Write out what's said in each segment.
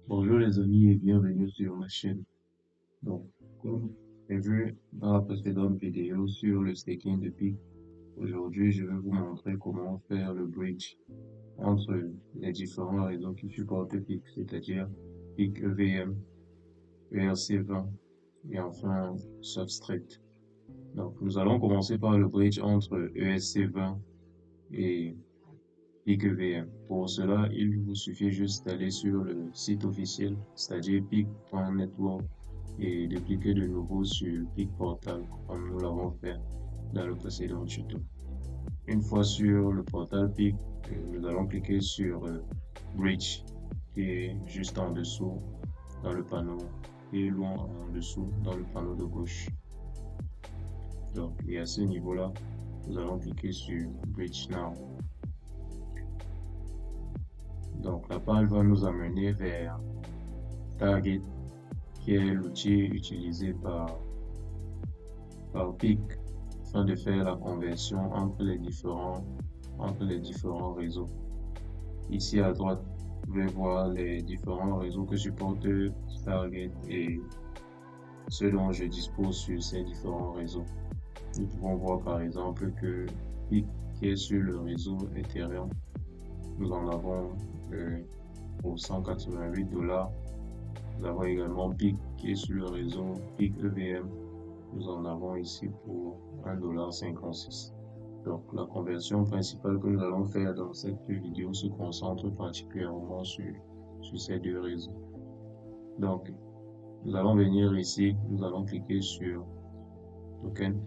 Bonjour les amis et bienvenue sur ma chaîne. Donc, comme prévu dans la précédente vidéo sur le staking de PIC, aujourd'hui je vais vous montrer comment faire le bridge entre les différents réseaux qui supportent PIC, c'est-à-dire PIC EVM, ERC20 et enfin Substrate. Donc, nous allons commencer par le bridge entre ESC20 et PIC EVM. Pour cela, il vous suffit juste d'aller sur le site officiel, c'est-à-dire pic.network et de cliquer de nouveau sur PIC Portal comme nous l'avons fait dans le précédent tuto. Une fois sur le portal PIC, nous allons cliquer sur Bridge qui est juste en dessous dans le panneau et loin en dessous dans le panneau de gauche. Donc, et à ce niveau-là, nous allons cliquer sur Bridge Now. Donc, la page va nous amener vers Target, qui est l'outil utilisé par PIC afin de faire la conversion entre les différents réseaux. Ici à droite, vous pouvez voir les différents réseaux que supporte Target et ceux dont je dispose sur ces différents réseaux. Nous pouvons voir par exemple que PIC qui est sur le réseau Ethereum, nous en avons pour 188 $. Nous avons également PIC qui est sur le réseau PIC EVM. Nous en avons ici pour 1,56 $. Donc la conversion principale que nous allons faire dans cette vidéo se concentre particulièrement sur ces deux réseaux. Donc nous allons venir ici, nous allons cliquer sur token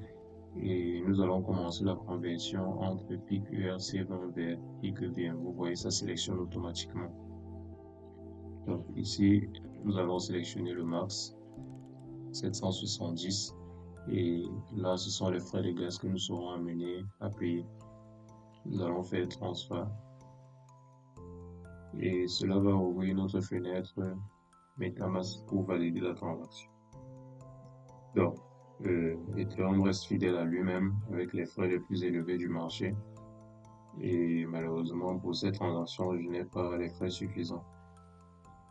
et nous allons commencer la conversion entre PIC ERC20 vers PIC EVM. Vous voyez, ça sélectionne automatiquement. Donc ici, nous allons sélectionner le max 770 et là ce sont les frais de gaz que nous serons amenés à payer. Nous allons faire transfert et cela va ouvrir notre fenêtre MetaMask pour valider la transaction. Donc Ethereum reste fidèle à lui-même avec les frais les plus élevés du marché et malheureusement pour cette transaction je n'ai pas les frais suffisants.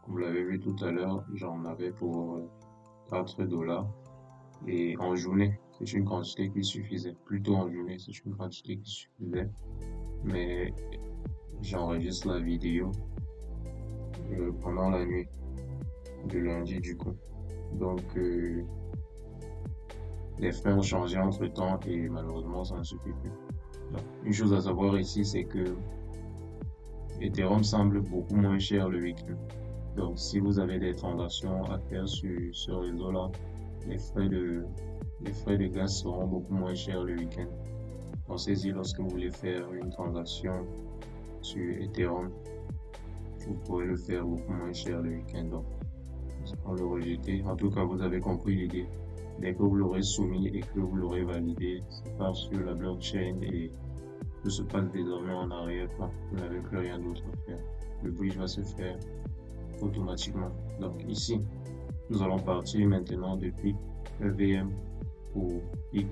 Comme vous l'avez vu tout à l'heure, j'en avais pour 4 $. Et en journée, c'est une quantité qui suffisait. Plutôt en journée, c'est une quantité qui suffisait. Mais j'enregistre la vidéo pendant la nuit de lundi du coup. Donc, les frais ont changé entre temps et malheureusement, ça ne suffit plus. Donc, une chose à savoir ici, c'est que Ethereum semble beaucoup moins cher le week-end. Donc, si vous avez des transactions à faire sur ce réseau-là, les frais de gaz seront beaucoup moins chers le week-end. Pensez-y lorsque vous voulez faire une transaction sur Ethereum, vous pourrez le faire beaucoup moins cher le week-end. Donc, sans le rejeter. En tout cas, vous avez compris l'idée. Dès que vous l'aurez soumis et que vous l'aurez validé, ça part sur la blockchain et tout se passe désormais en arrière-plan. Vous n'avez plus rien d'autre à faire. Le bridge va se faire automatiquement. Donc ici, nous allons partir maintenant depuis EVM pour PIC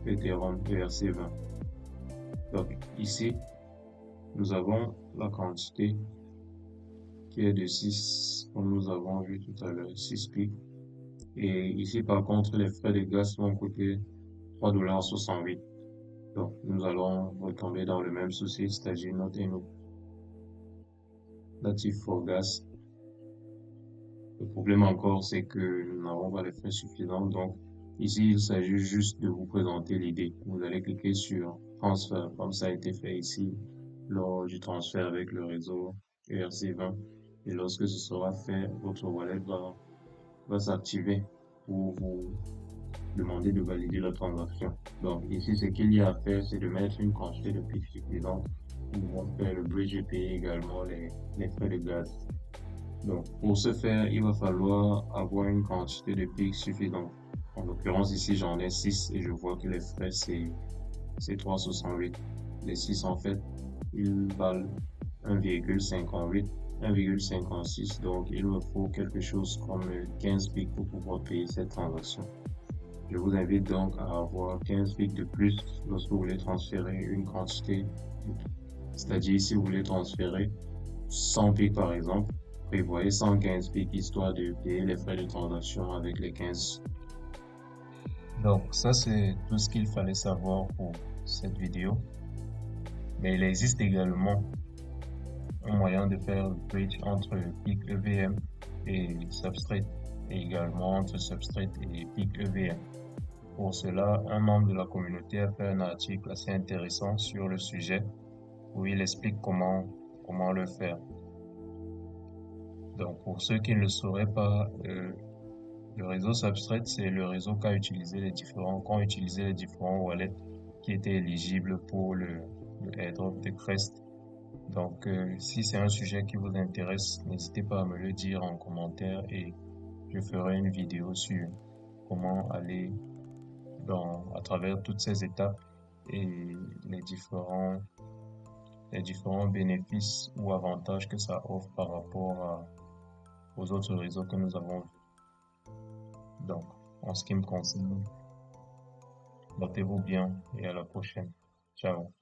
Ethereum ERC20. Donc ici, nous avons la quantité qui est de 6, comme nous avons vu tout à l'heure, 6 PIC. Et ici, par contre, les frais de gaz vont coûter 3,68 $. Donc, nous allons retomber dans le même souci, c'est-à-dire notre native for gas. Le problème encore, c'est que nous n'avons pas les frais suffisants. Donc, ici, il s'agit juste de vous présenter l'idée. Vous allez cliquer sur transfert, comme ça a été fait ici lors du transfert avec le réseau ERC20. Et lorsque ce sera fait, votre wallet va s'activer pour vous demander de valider la transaction. Donc, ici, ce qu'il y a à faire, c'est de mettre une quantité de PIC suffisante pour faire le bridge et payer également les frais de gaz. Donc, pour ce faire, il va falloir avoir une quantité de PIC suffisante. En l'occurrence, ici, j'en ai 6 et je vois que les frais, c'est 3,68 $. Les 6, en fait, ils valent 1,58, 1,56 $. Donc, il me faut quelque chose comme 15 PIC pour pouvoir payer cette transaction. Je vous invite donc à avoir 15 PIC de plus lorsque vous voulez transférer une quantité. C'est-à-dire, si vous voulez transférer 100 PIC par exemple, prévoyez 115 pics histoire de payer les frais de transaction avec les 15. Donc, ça, c'est tout ce qu'il fallait savoir pour cette vidéo. Mais il existe également un moyen de faire le bridge entre PIC EVM et Substrate, et également entre Substrate et PIC EVM. Pour cela, un membre de la communauté a fait un article assez intéressant sur le sujet où il explique comment le faire. Donc, pour ceux qui ne le sauraient pas, le réseau Substrate, c'est le réseau qu'ont utilisé les différents wallets qui étaient éligibles pour le airdrop de Crest. Donc, si c'est un sujet qui vous intéresse, n'hésitez pas à me le dire en commentaire et je ferai une vidéo sur comment aller à travers toutes ces étapes et les différents bénéfices ou avantages que ça offre par rapport aux autres réseaux que nous avons vus. Donc, en ce qui me concerne, portez-vous bien et à la prochaine. Ciao.